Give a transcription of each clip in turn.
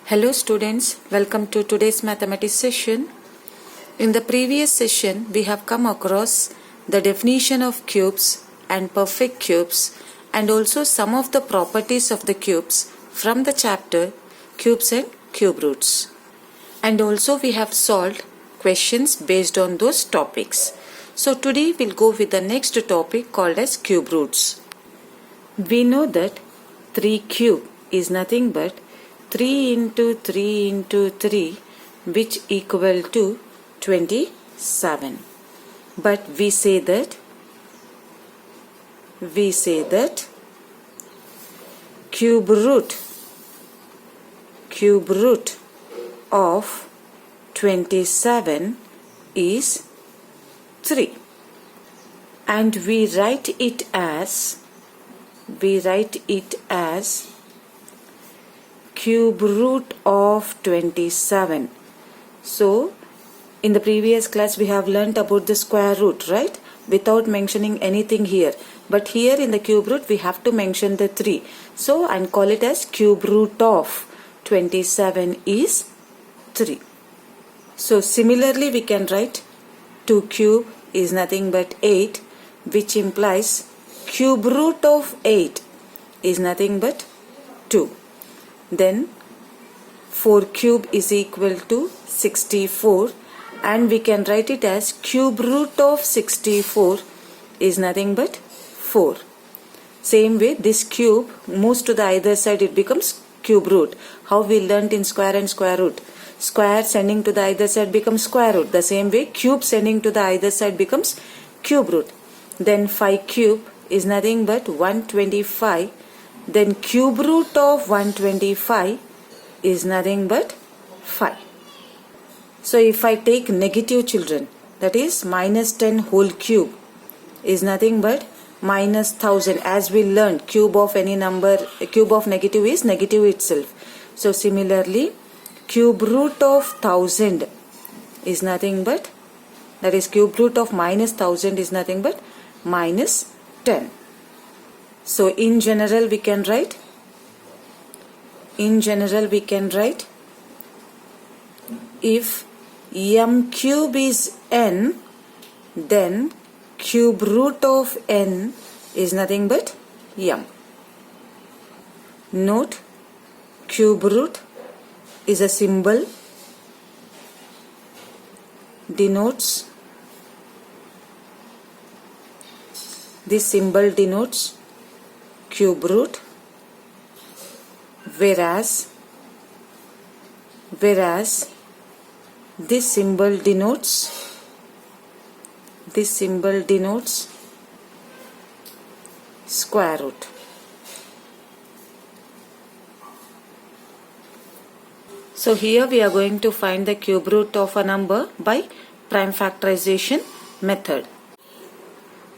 Hello students, welcome to today's mathematics session. In the previous session, we have come across the definition of cubes and perfect cubes and also some of the properties of the cubes from the chapter Cubes and Cube Roots. And also we have solved questions based on those topics. So today we'll go with the next topic called as cube roots. We know that 3 cube is nothing but 3 into 3 into 3 which equal to 27. But we say that cube root of 27 is 3. And we write it as cube root of 27. So in the previous class we have learnt about the square root, right? Without mentioning anything here. But here in the cube root we have to mention the 3. So and call it as cube root of 27 is 3. So similarly we can write 2 cube is nothing but 8, which implies cube root of 8 is nothing but 2. Then 4 cube is equal to 64 and we can write it as cube root of 64 is nothing but 4. Same way this cube moves to the either side, it becomes cube root. How we learnt in square and square root. Square sending to the either side becomes square root. The same way cube sending to the either side becomes cube root. Then 5 cube is nothing but 125. Then cube root of 125 is nothing but 5. So if I take negative children, that is minus 10 whole cube is nothing but minus 1000. As we learned, cube of any number, cube of negative is negative itself. So similarly, cube root of 1000 is nothing but, that is cube root of minus 1000 is nothing but minus 10. So in general we can write if m cube is n, then cube root of n is nothing but m. Note, cube root is a symbol, denotes, this symbol denotes cube root, whereas this symbol denotes square root. So here we are going to find the cube root of a number by prime factorization method.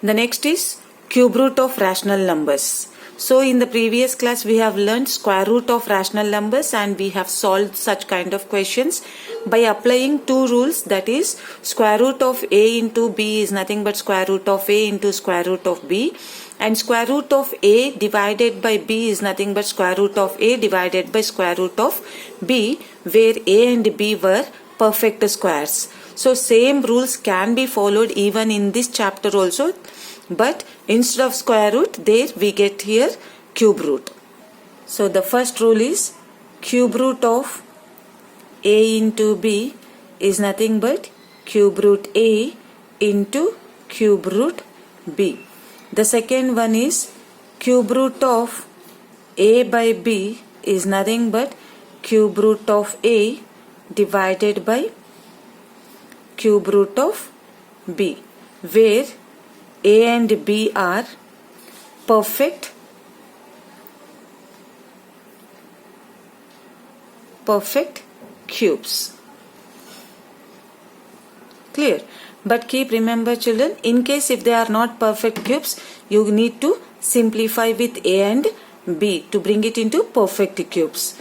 The next is cube root of rational numbers. So in the previous class we have learned square root of rational numbers and we have solved such kind of questions by applying two rules, that is square root of a into b is nothing but square root of a into square root of b, and square root of a divided by b is nothing but square root of a divided by square root of b, where a and b were perfect squares. So same rules can be followed even in this chapter also, but instead of square root there we get here cube root. So the first rule is cube root of a into b is nothing but cube root a into cube root b. The second one is cube root of a by b is nothing but cube root of a divided by cube root of b, where a and b are perfect cubes. Clear? But keep remember children, in case if they are not perfect cubes, you need to simplify with a and b to bring it into perfect cubes.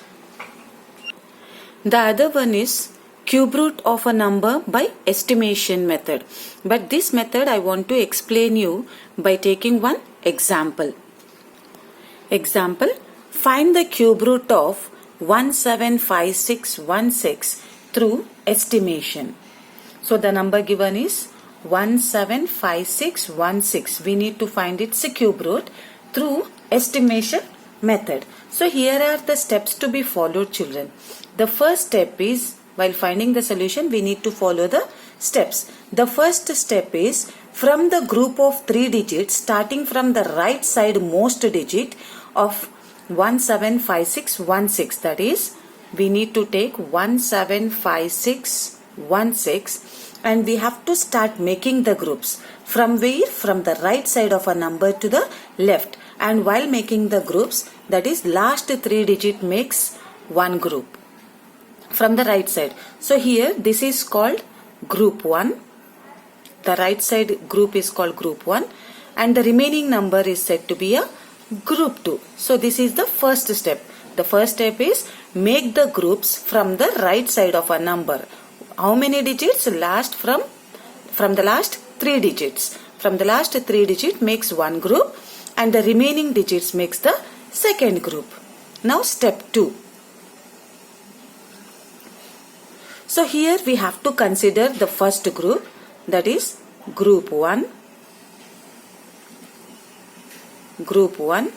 The other one is cube root of a number by estimation method. But this method I want to explain you by taking one example. Example, find the cube root of 175616 through estimation. So the number given is 175616. We need to find its cube root through estimation method. So here are the steps to be followed, children. The first step is, while finding the solution, we need to follow the steps. The first step is, from the group of 3 digits starting from the right side most digit of 175616, that is, we need to take 175616 and we have to start making the groups. From where? From the right side of a number to the left. And while making the groups, that is, last 3 digit makes one group from the right side. So here this is called group 1. The right side group is called group 1 and the remaining number is said to be a group 2. So this is the first step. The first step is make the groups from the right side of a number. How many digits? From the last 3 digits. From the last 3 digits makes one group and the remaining digits makes the second group. Now step 2. So here we have to consider the first group, that is group 1. Group 1.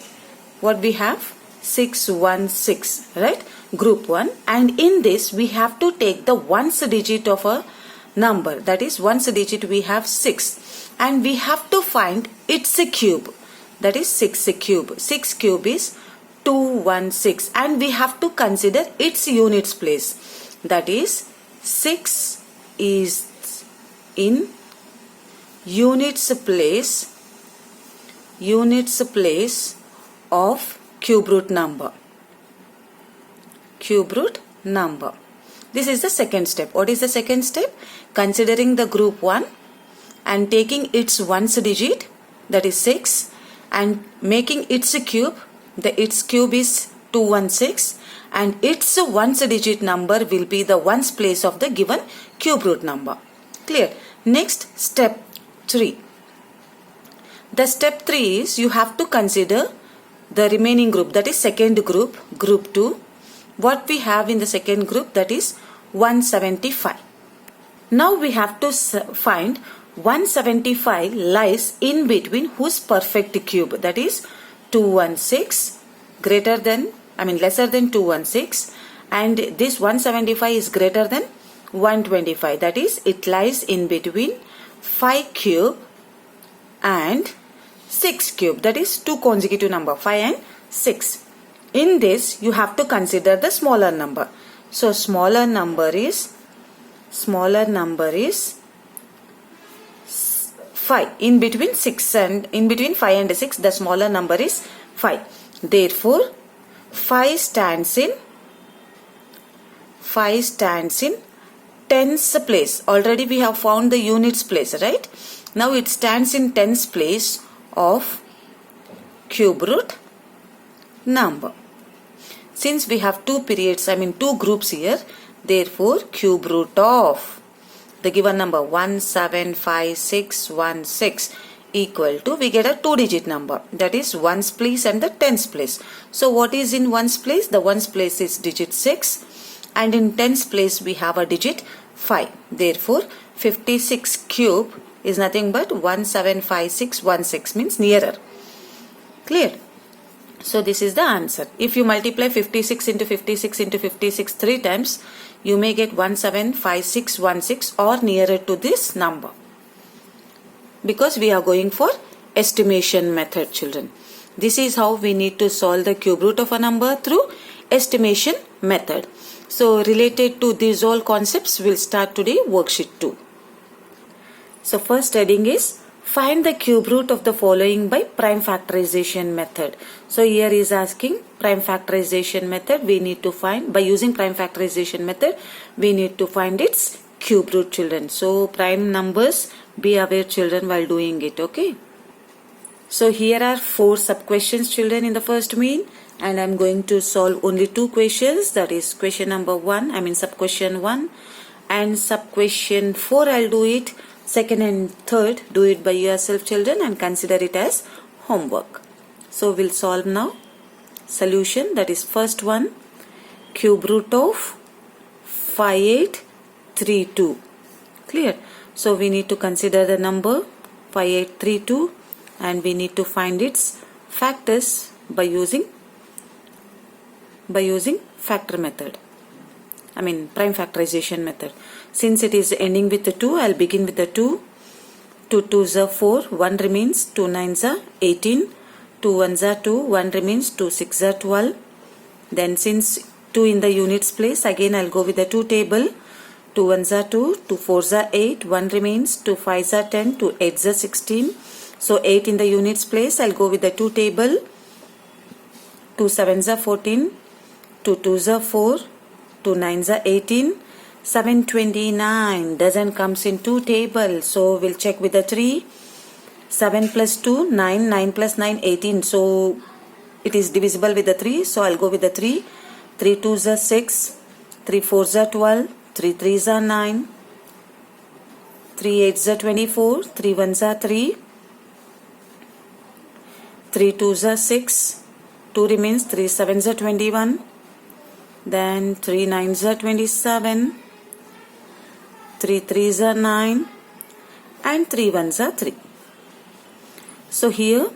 What we have? 616, right? Group 1. And in this we have to take the ones digit of a number, that is ones digit we have 6 and we have to find its cube, that is 6 cube. 6 cube is 216 and we have to consider its units place, that is 6 is in units place of cube root number. Cube root number. This is the second step. What is the second step? Considering the group 1 and taking its ones digit, that is 6, and making its cube. Its cube is 216 and its ones digit number will be the ones place of the given cube root number. Clear? Next, step 3. The step 3 is you have to consider the remaining group, that is second group, group 2. What we have in the second group, that is 175. Now we have to find 175 lies in between whose perfect cube, that is 216 lesser than 216 and this 175 is greater than 125, that is it lies in between 5 cube and 6 cube, that is 2 consecutive number 5 and 6. In this you have to consider the smaller number. So smaller number is 5. In between 5 and 6 the smaller number is 5. Therefore 5 stands in tens place. Already we have found the units place, right? Now it stands in tens place of cube root number. Since we have two groups here, therefore cube root of the given number 175616 equal to, we get a 2-digit number, that is ones place and the tens place. So what is in ones place? The ones place is digit 6 and in tens place we have a digit 5. Therefore 56 cube is nothing but 175616, means nearer. Clear? So this is the answer. If you multiply 56 into 56 into 56 3 times, you may get 175616 or nearer to this number. Because we are going for estimation method, children. This is how we need to solve the cube root of a number through estimation method. So related to these all concepts, we'll start today worksheet 2. So first heading is find the cube root of the following by prime factorization method. So here is asking prime factorization method. We need to find, by using prime factorization method, we need to find its cube root, children. So prime numbers, be aware, children, while doing it, okay? So here are 4 sub questions, children, in the first mean, and I'm going to solve only 2 questions, that is question number 1, sub question 1, and sub question 4 I'll do it. Second and third, do it by yourself, children, and consider it as homework. So we'll solve now. Solution, that is first one. cube root of 5832. Clear? So we need to consider the number 5832 and we need to find its factors by using factor method. I mean prime factorization method. Since it is ending with the 2, I'll begin with the 2. 2 2s are 4, 1 remains, 2 9s are 18, 2 1s are 2, 1 remains, 2 6s are 12. Then since 2 in the units place, again I'll go with the 2 table. 2 1s are 2, 2 4s are 8, 1 remains, 2 5s are 10, 2 8s are 16. So 8 in the units place, I'll go with the 2 table. 2 7s are 14, 2 2s are 4, 2 9s are 18. 729 doesn't comes in 2 table, so we'll check with the 3. 7 plus 2 9, 9 plus 9 18, so it is divisible with the 3, so I'll go with the 3. 3 2s are 6, 3 4s are 12, 3 3s are 9, 3 8s are 24, 3 1s are 3, 3 2s are 6, 2 remains, 3 7s are 21, then 3 9s are 27, 3 3s are 9 and 3 1s are 3. So here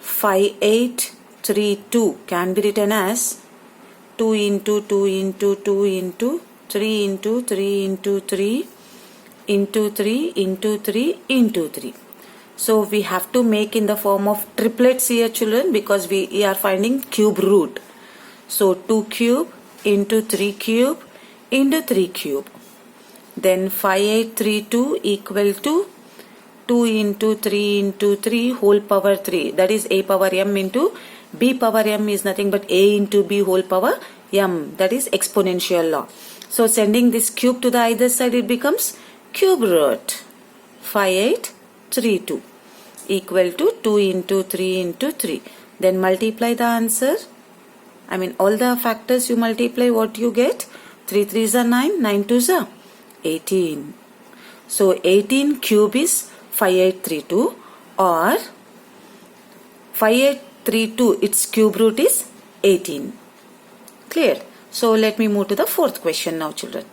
5832 can be written as 2 into 2 into 2 into 3 into 3 into 3 into 3 into 3 into 3. So we have to make in the form of triplets here, children, because we are finding cube root. So 2 cube into 3 cube into 3 cube. Then 5832 equal to 2 into 3 into 3 whole power 3. That is a power m into b power m is nothing but a into b whole power m. That is exponential law. So sending this cube to the either side, it becomes cube root 5832 equal to 2 into 3 into 3. Then multiply the answer. I mean all the factors you multiply, what you get? 3 3s are 9, 9 2s are 18. So 18 cube is 5832 or 5832 its cube root is 18. Clear? So let me move to the fourth question now, children.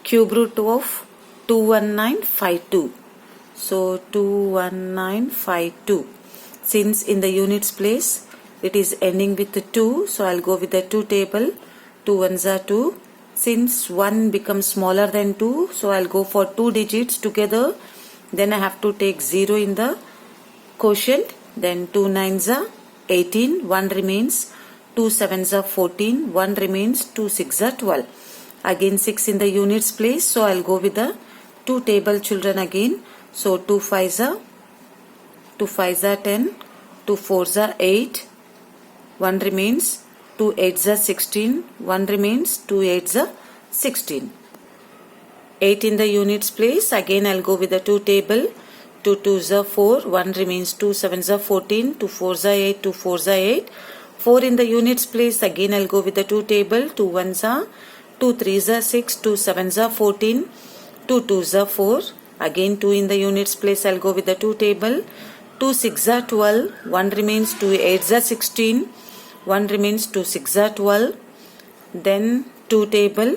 Cube root of 21952. So 21952. Since in the units place it is ending with the 2, so I'll go with the 2 table. 2 1s are 2. Since 1 becomes smaller than 2, so I'll go for 2 digits together. Then I have to take 0 in the quotient. Then 2 9s are 18, 1 remains, 2 7s are 14, 1 remains, 2 6s are 12. Again 6 in the units place, so I'll go with the 2 table, children, again. So 2 5s are 10, 2 4s are 8, 1 remains, 2 8s are 16, 1 remains, 2 8s are 16. 8 in the units place, again I'll go with the 2 table. 2 2s are 4, 1 remains, 2 7s are 14, 2 4s are 8, 2 4s are 8. 4 in the units place, again I'll go with the 2 table. 2 1s are 2 3s are 6, 2 7s are 14, 2 2s are 4. Again 2 in the units place, I'll go with the 2 table. 2 6s are 12, 1 remains, 2 8s are 16, 1 remains, 2 6s are 12. Then 2 table.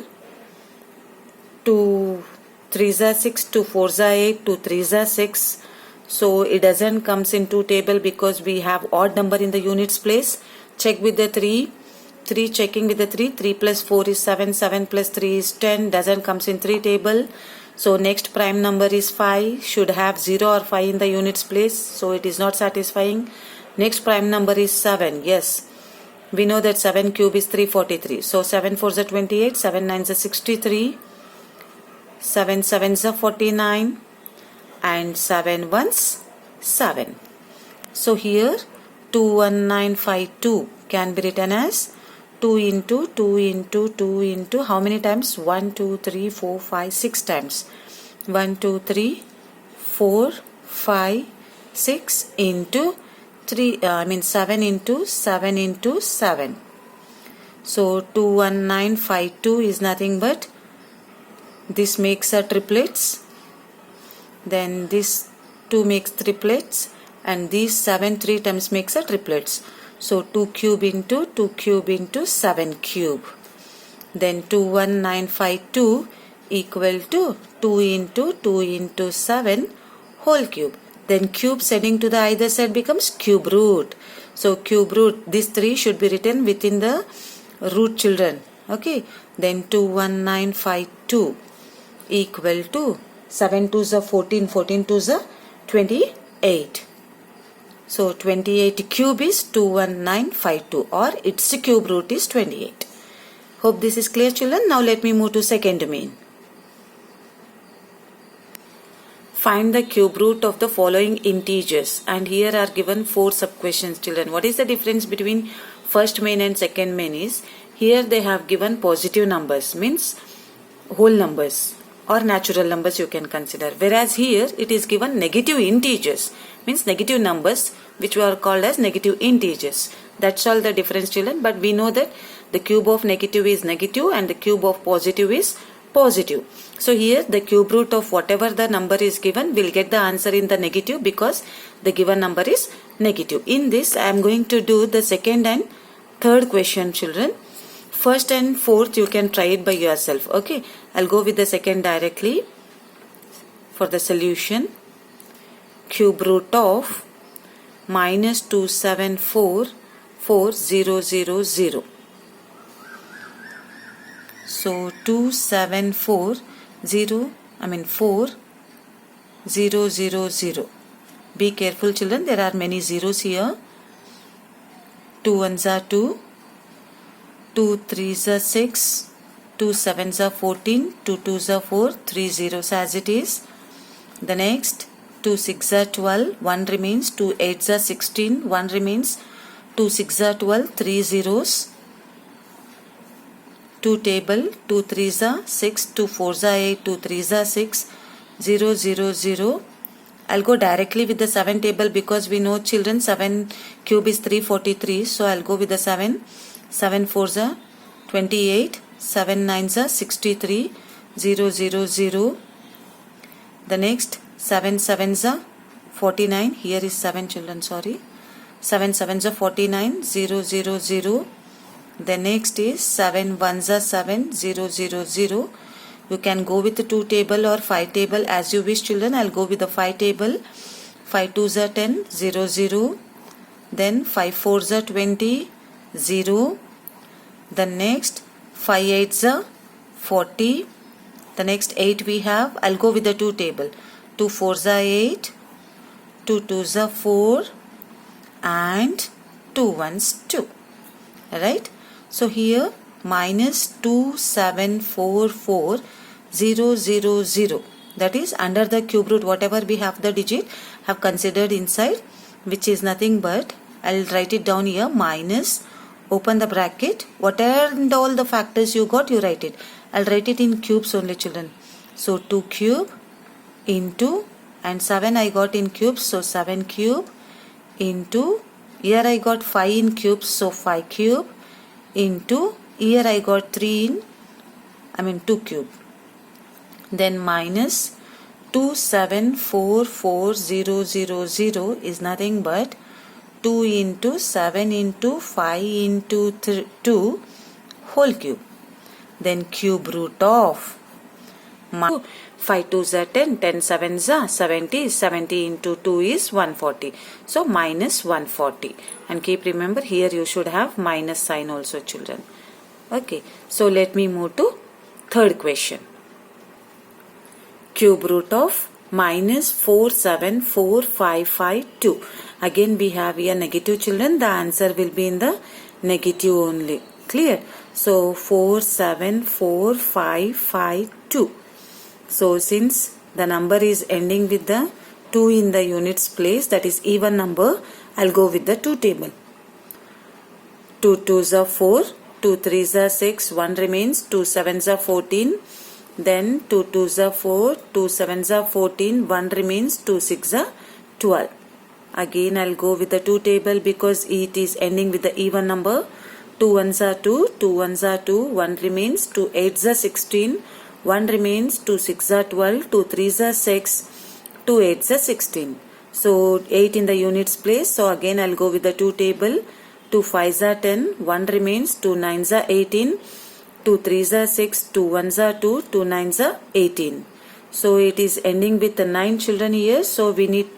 2 3s are 6, 2 4s are 8, 2 3s are 6. So it doesn't comes in 2 table because we have odd number in the units place. Check with the 3. 3 checking with the 3. 3 plus 4 is 7. 7 plus 3 is 10. Doesn't comes in 3 table. So next prime number is 5. Should have 0 or 5 in the units place. So it is not satisfying. Next prime number is 7. Yes. We know that 7 cube is 343. So 7 4s are 28. 7 9s are 63. 7 7s are 49. And 7 1s 7. So here 21952 can be written as 2 into 2 into 2 into how many times? 1 2 3 4 5 6 times. 1 2 3 4 5 6 into 7 into 7 into 7. So 21952 is nothing but this makes a triplets. Then this 2 makes triplets and these 7 3 times makes a triplets. So 2 cube into 2 cube into 7 cube. Then 21952 equal to 2 into 7 whole cube. Then cube setting to the either side becomes cube root. So cube root, these three should be written within the root, children. Okay. Then 21952 equal to 7 2s are 14, 14 2s are 28. So 28 cube is 21952, or its cube root is 28. Hope this is clear, children. Now let me move to second main. Find the cube root of the following integers, and here are given 4 sub questions, children. What is the difference between first main and second main is, here they have given positive numbers, means whole numbers or natural numbers you can consider, whereas here it is given negative integers, means negative numbers which were called as negative integers. That's all the difference, children. But we know that the cube of negative is negative and the cube of positive is positive. So here the cube root of whatever the number is given will get the answer in the negative, because the given number is negative. In this I am going to do the second and third question, children. First and fourth you can try it by yourself. Okay, I'll go with the second directly. For the solution, cube root of minus 2744000. So 40000. Be careful, children, there are many zeros here. 2 1s are 2, 2 3s are 6, 2 7s are 14, 2 2s are 4, 3 zeros as it is. The next 2 6 are 12, 1 remains, 2 8s are 16, 1 remains, 2 6 are 12, 3 zeros. 2 table, 2 3s are 6, 2 4s are 8, 2 3s are 6, 0 0 0. I'll go directly with the 7 table, because we know, children, 7 cube is 343. So I'll go with the 7. 7 4s are 28, 7 9s are 63, 0 0 0. The next 7 7s are 49. Here is 7, children, sorry. 7 7s are 49, 0 0 0. The next is 7 1s are 7, 0 0 0. You can go with the 2 table or 5 table as you wish, children. I'll go with the 5 table. 5 2s are 10, 0 0. Then 5 4s are 20, 0. The next 5 8s are 40. The next 8 we have, I'll go with the 2 table. 2 4s are 8, 2 2s are 4, and 2 1s 2. Right? So here minus 2744000. That is under the cube root, whatever we have the digit have considered inside, which is nothing but, I'll write it down here, minus, open the bracket, whatever and all the factors you got, you write it. I'll write it in cubes only, children. So 2 cube into, and 7 I got in cubes, so 7 cube into, here I got 5 in cubes, so 5 cube into, here I got 2 cube. Then minus 2744000 is nothing but 2 into 7 into 5 into 2 whole cube. Then cube root of 5 2s are 10, 10 7s are 70, 70 into 2 is 140. So minus 140. And keep remember, here you should have minus sign also, children. Okay. So let me move to third question. Cube root of minus 4745552. Again we have here negative, children. The answer will be in the negative only. Clear? So 4745552. So since the number is ending with the 2 in the units place, that is even number, I'll go with the 2 table. 2 2s are 4, 2 3s are 6, 1 remains, 2 7s are 14, then 2 2s are 4, 2 7s are 14, 1 remains, 2 6s are 12. Again I'll go with the 2 table, because it is ending with the even number. 2 1s are 2, 2 1s are 2, 1 remains, 2 8s are 16, 1 remains, 2 6s are 12, 2 3s are 6, 2 8s are 16. So 8 in the units place. So again I'll go with the 2 table. 2 5s are 10, 1 remains, 2 9s are 18, 2 3s are 6, 2 1s are 2, 2 9s are 18. So it is ending with the 9 children here, so we need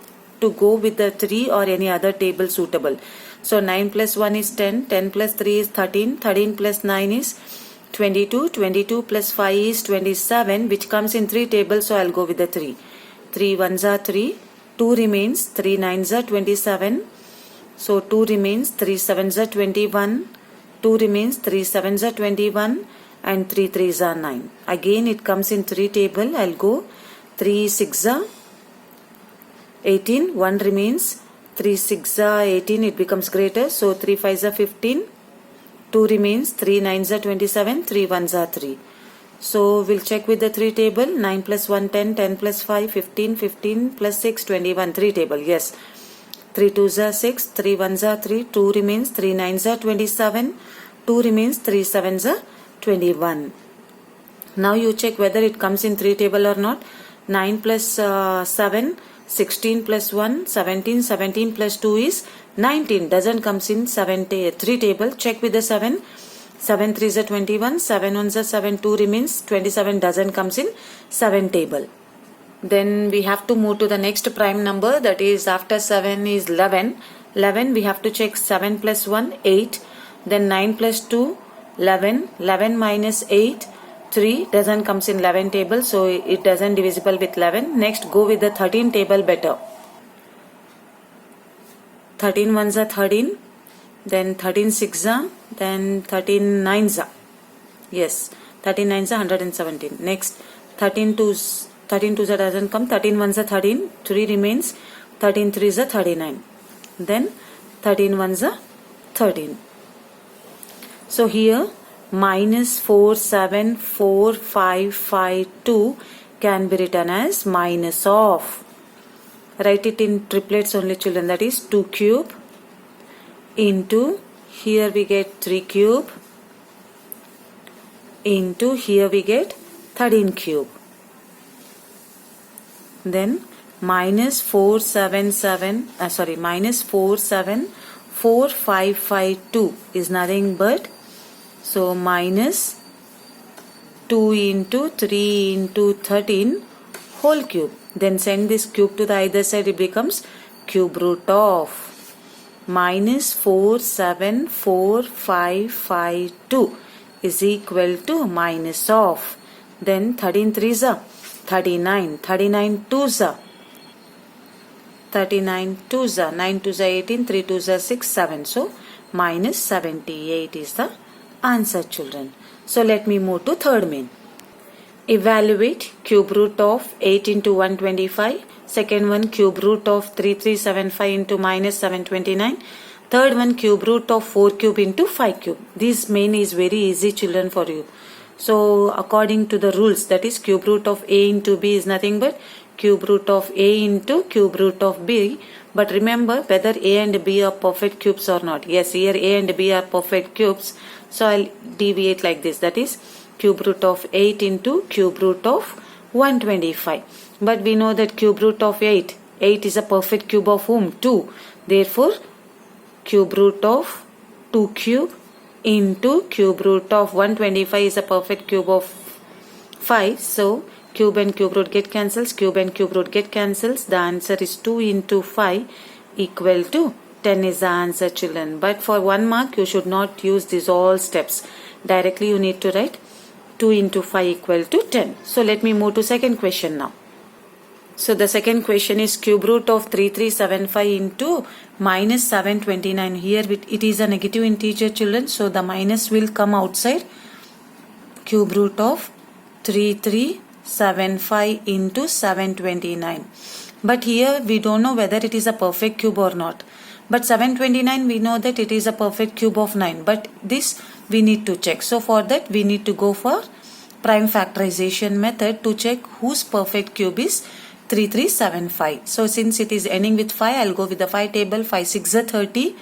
to go with the 3 or any other table suitable. So 9 plus 1 is 10, 10 plus 3 is 13, 13 plus 9 is 22, 22 plus 5 is 27, which comes in 3 tables, so I'll go with the 3. 3 1s are 3, 2 remains, 3 9s are 27, so 2 remains, 3 7s are 21, 2 remains, 3 7s are 21, and 3 3s are 9. Again it comes in 3 table, I'll go 3 6 are 18, 1 remains, 3 6 are 18, it becomes greater, so 3 5s are 15, 2 remains, 3 9s are 27, 3 1s are 3. So we'll check with the 3 table, 9 plus 1 10, 10 plus 5 15, 15 plus 6 21, 3 table, yes. 3 2s are 6, 3 1s are 3, 2 remains, 3 9s are 27, 2 remains, 3 7s are 21. Now you check whether it comes in 3 table or not. 9 plus 7, 16 plus 1, 17, 17 plus 2 is 19. Doesn't comes in 3 table. Check with the 7. 7 3s are 21, 7 1s are 7, 2 remains, 27 doesn't comes in 7 table. Then we have to move to the next prime number, that is after 7 is 11. 11 we have to check 7 plus 1, 8. Then 9 plus 2, 11. 11 minus 8, 3 doesn't comes in 11 table, so it doesn't divisible with 11. Next go with the 13 table better. 13 ones are 13, then 13 6 are, then 13 9s are. Yes, 13 9s are 117. Next 13 2s doesn't come, 13 1s are 13, 3 remains, 13 3s are 39. Then 13 1s are 13. So here minus 4 7 4 5 5 2 can be written as minus of. Write it in triplets only, children, that is 2 cube into, here we get 3 cube, into, here we get 13 cube. Then minus 4 7 4 5 5 2 is nothing but, so minus 2 into 3 into 13 whole cube. Then send this cube to the either side, it becomes cube root of minus 4 7 4 5 5 2 is equal to minus of. Then 13 3s are 39, 39 2s are 39 2s are 9 2s are 18, 3 2s are 6 7, so minus 78 is the answer, children. So let me move to third main. Evaluate cube root of 8 into 125. Second one, cube root of 3375 into minus 729. Third one, cube root of 4 cube into 5 cube. This main is very easy, children, for you. So according to the rules, that is cube root of a into b is nothing but cube root of a into cube root of b. But remember whether a and b are perfect cubes or not. Yes, here a and b are perfect cubes. So I'll deviate like this, that is cube root of 8 into cube root of 125. But we know that cube root of 8 is a perfect cube of whom? 2. Therefore, cube root of 2 cube into cube root of 125 is a perfect cube of 5. So, cube and cube root get cancels, cube and cube root get cancels. The answer is 2 into 5 equal to 10 is the answer, children. But for 1 mark, you should not use these all steps. Directly you need to write 2 into 5 equal to 10. So let me move to second question now. So the second question is cube root of 3375 into minus 729. Here it is a negative integer, children. So the minus will come outside. Cube root of 3375 into 729. But here we don't know whether it is a perfect cube or not. But 729 we know that it is a perfect cube of 9. But this we need to check. So for that we need to go for prime factorization method to check whose perfect cube is 3375. So since it is ending with 5, I'll go with the 5 table. 5 6 are 30,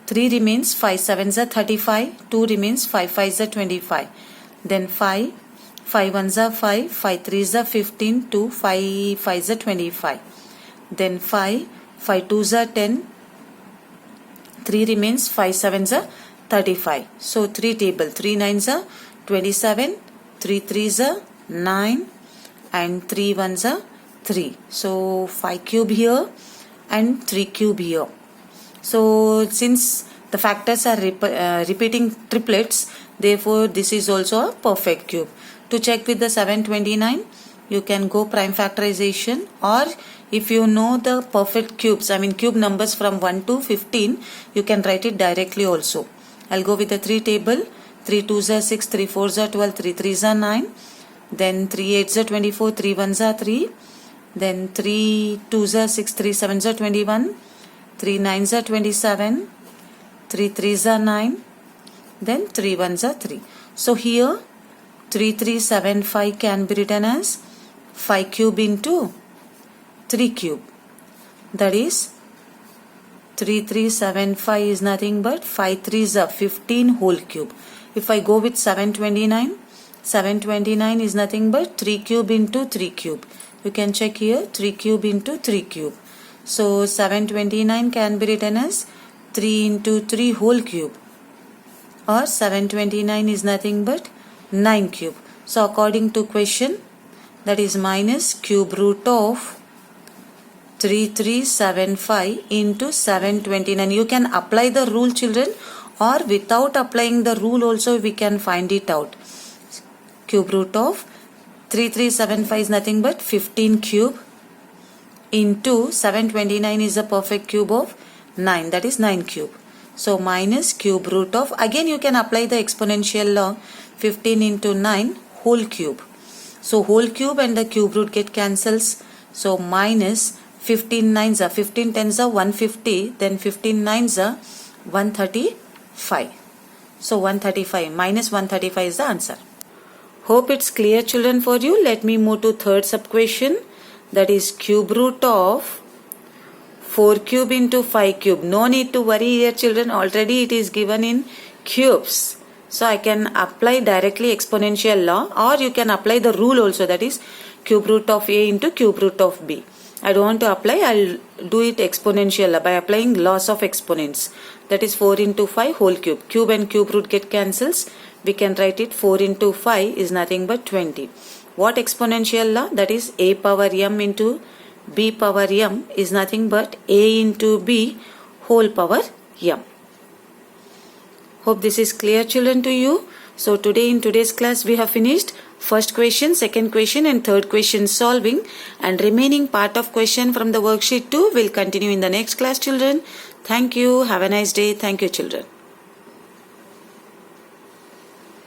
3 remains, 5 7 are 35, 2 remains, 5 5 are 25. Then 5 1s are 5, 5 3s are 15, 2 5 5s are 25. Then 5 2s are 10, 3 remains, 5 sevens are 35. So 3 table, 3 nines are 27, 3 threes are 9 and 3 ones are 3. So 5 cube here and 3 cube here. So since the factors are repeating triplets, therefore this is also a perfect cube. To check with the 729, you can go prime factorization, or if you know the perfect cubes, cube numbers from 1 to 15, you can write it directly also. I'll go with the 3 table. 3 2s are 6, 3 4s are 12, 3 3s are 9, then 3 8s are 24, 3 1s are 3, then 3 2s are 6, 3 7s are 21, 3 9s are 27, 3 3s are 9, then 3 1s are 3. So here 3375 can be written as 5 cube into 3 cube. That is 3375 is nothing but 5 3s are 15 whole cube. If I go with 729, 729 is nothing but 3 cube into 3 cube. You can check here 3 cube into 3 cube. So 729 can be written as 3 into 3 whole cube, or 729 is nothing but 9 cube. So according to question, that is minus cube root of 3375 into 729. You can apply the rule, children, or without applying the rule also we can find it out. Cube root of 3375 is nothing but 15 cube into 729 is a perfect cube of 9, that is 9 cube. So minus cube root of, again you can apply the exponential law, 15 into 9 whole cube. So whole cube and the cube root get cancels. So minus 15 nines are 15 tens are 150, then 15 nines are 135. So 135 minus 135 is the answer. Hope it's clear, children, for you. Let me move to third sub question, that is cube root of 4 cube into 5 cube. No need to worry here, children, already it is given in cubes. So I can apply directly exponential law, or you can apply the rule also, that is cube root of A into cube root of B. I don't want to apply, I'll do it exponential by applying laws of exponents. That is 4 into 5 whole cube. Cube and cube root get cancels. We can write it 4 into 5 is nothing but 20. What exponential law? That is A power m into B power m is nothing but A into B whole power m. Hope this is clear, children, to you. So today in today's class we have finished first question, second question and third question solving, and remaining part of question from the worksheet 2 will continue in the next class, children. Thank you. Have a nice day. Thank you, children.